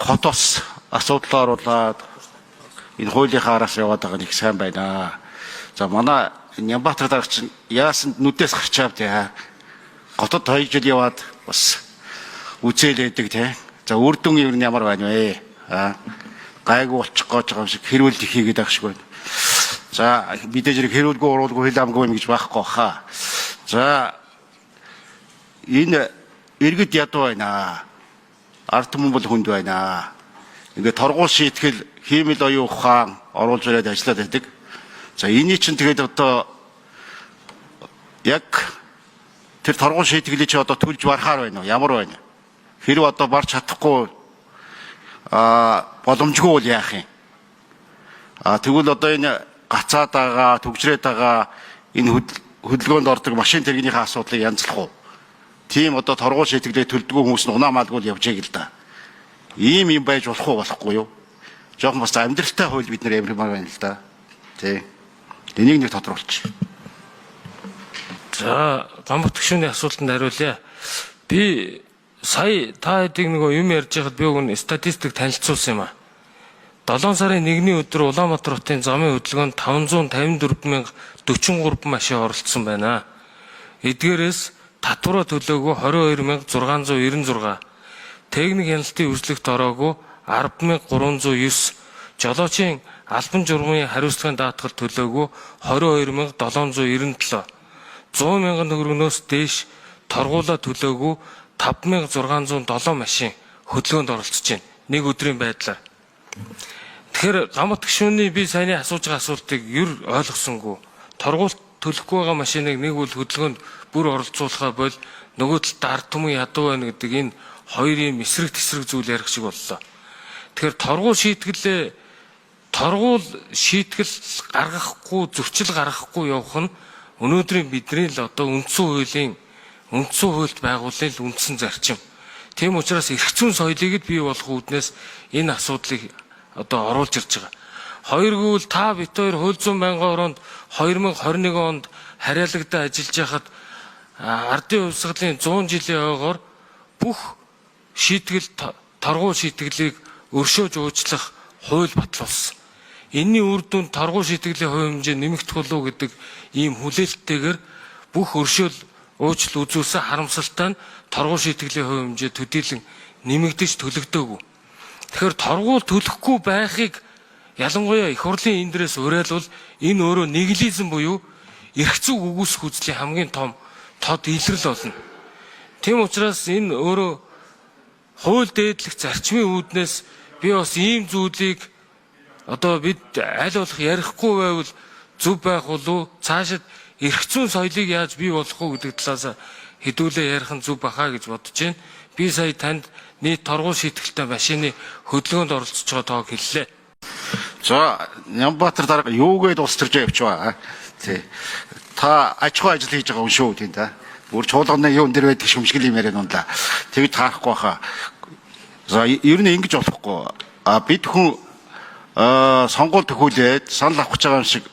хотос асуудлаар болоод энэ хуулийнхаа араас яваад байгаа нэг сайн байна. За манай Нямбатар дарагч яасан нүдээс гарч авд яа. Хотод 2 жил яваад бас үзээлээдэг те. За үр дүн юу ямар байна вэ? Гайгүй болчих гэж байгаа юм шиг хэрүүл хийгээд байх шиг байна. За мэдээж хэрэг хэрүүлгүй уруулгүй хэл амгүй юм гэж байхгүй хаа. За энэ иргэд ядуу байна. Ард түмэн бол хүнд байна. Ингээд торгуул шийтгэл хиймэл оюун ухаан оруулж ирээд ажиллаад байдаг. За эний чинь тэгээд одоо яг тэр торгуул шийтгэлийг чи одоо төлж барахаар байна уу? Ямар байна? Хэрв одоо барч чадахгүй боломжгүй бол яах юм? Тэгвэл одоо энэ гацаад байгаа, төгжрээд байгаа энэ хөдөлгөөнд ордог машин тэрэгнийхээ асуудлыг янзлах уу? Тийм одоо торгуул шийтгэлээ төлдөггүй хүмүүс нь унаамаалгүй явж байг л да. Ийм юм байж болох уу болохгүй юу? Жохон бас амьдралтай хууль бид нэр амирмаар байна л да. Тий. Энийг нэг тодруулчих. За гамбат гүшүүний асуултанд хариулъя. Би сая та хэдийг нэг юм ярьж байхад би өгн статистик танилцуулсан юм а. 7 сарын 1-ний өдөр Улаанбаатар хотын замын хөдөлгөөнд 554,043 машин оролцсон байна. Эдгээрээс татвараа төлөөгүй 22,696, техник хяналтын үйлчлэгт ороогүй 10,309, жолоочийн албан журмын хариуцлагын даатгал төлөөгүй 22,797, 100,000 төгрөгнөөс дээш торгуулаа төлөөгүй 5,607 машин хөдөлгөөнд оролцож байна. Нэг өдрийн байдлаар. Тэгэхээр гамбат гүшүүний би саяны асууж байгаа асуултыг ер ойлгосонгүй. Торгуулт төлөхгүй байгаа машиныг нэг үл хөдөлгөөнд бүр оролцуулахаа бол нөгөө талд ард түмэн ядуу байна гэдэг энэ хоёрын эсрэг тесрэг зүйл ярих шиг боллоо. Тэгэхээр торгуул шийтгэл гаргахгүй, зөрчил гаргахгүй явах нь өнөөдрийн бидний л одоо үндсэн хуульд байгуулын л үндсэн зарчим. Тийм учраас эрх зүйн соёлыг бий болгох үүднээс энэ асуудлыг одоо оруулж ирж байгаа. Хоёргүйл та бит хоёр хууль зүйн байнгын ороонд 2021 онд харьяалагдаа ажиллаж байхад ардын хувьсгалын 100 жилийн ойгоор бүх торгуул шийтгэлийг өршөөж уучлах хууль батлуулсан. Энэний үр дүнд торгуул шийтгэлийн хувь хэмжээ нэмэгдэх болов гэдэг ийм хүлээлттэйгээр бүх өршөөл уучлал үзүүлсэн харамсалтай нь торгуул шийтгэлийн хувь хэмжээ төдийлөн нэмэгдэж төлөгдөөгүй. Тэгэхээр торгуул төлөхгүй байхыг ялангуяа их хурлын эндрээс уриалвал энэ өөрөө нигилизм буюу эрх зүйг үгүйсэх үзлийн хамгийн том тод илрэл болно. Тийм учраас энэ өөрөө хууль дээдлэх зарчмын үүднээс би бас ийм зүйлийг одоо бид аль болох ярихгүй байвал зөв байх болов цаашид эрх зүйн соёлыг яаж бий болгох уу гэдэг талаас хэдүүлээ ярих нь зөв бахаа гэж бодож байна. Би сая танд нийт торгуул шийтгэлтэй машины хөдөлгөөнд оролцож байгаа тоог хэллээ. За Нямбатар дарга юугээд ус төрж явчихваа. Тий. Та аж ахуй ажил хийж байгаа юм шүү тийм да. Бүр чуулганы юун дээр байдаг шүмшгэл юм яриад унда. Тэгж таарахгүй хаа. За ер нь ингэж болохгүй. Бид хүн сонгуул төхөөлээд санал авах гэж байгаа юм шиг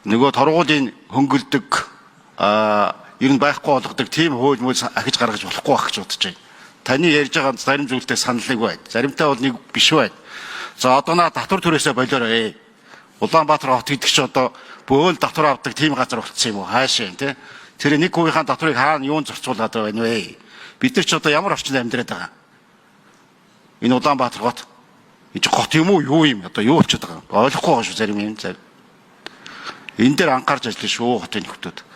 нөгөө торгуулийн хөнгөлдөг ер нь байхгүй болгодог тийм хууль мөл ахиж гаргаж болохгүй байх гэж бодож байна. Таны ярьж байгаа зарим зүйлтэй саналыг байна. Заримтай бол нэг биш байна. За одоо наа татвар түрээсээ болоорой. Улаанбаатар хот гэдэг чи одоо бөөл татвар авдаг тийм газар болчихсон юм уу? Хаашаа тий. Тэр нэг хувийнхаа татварыг хаана юунд зарцуулаад байна вэ? Бид нар ч одоо ямар орчинд амьдраад байгаа? Энэ Улаанбаатар хот. Энэ гот юм уу? Юу юм? Одоо юу болчиход байгаа юм? Ойлгохгүй байгаа шүү зарим юм. Энэ дээр анхаарч ажиллана шүү хотын нөхдүүд.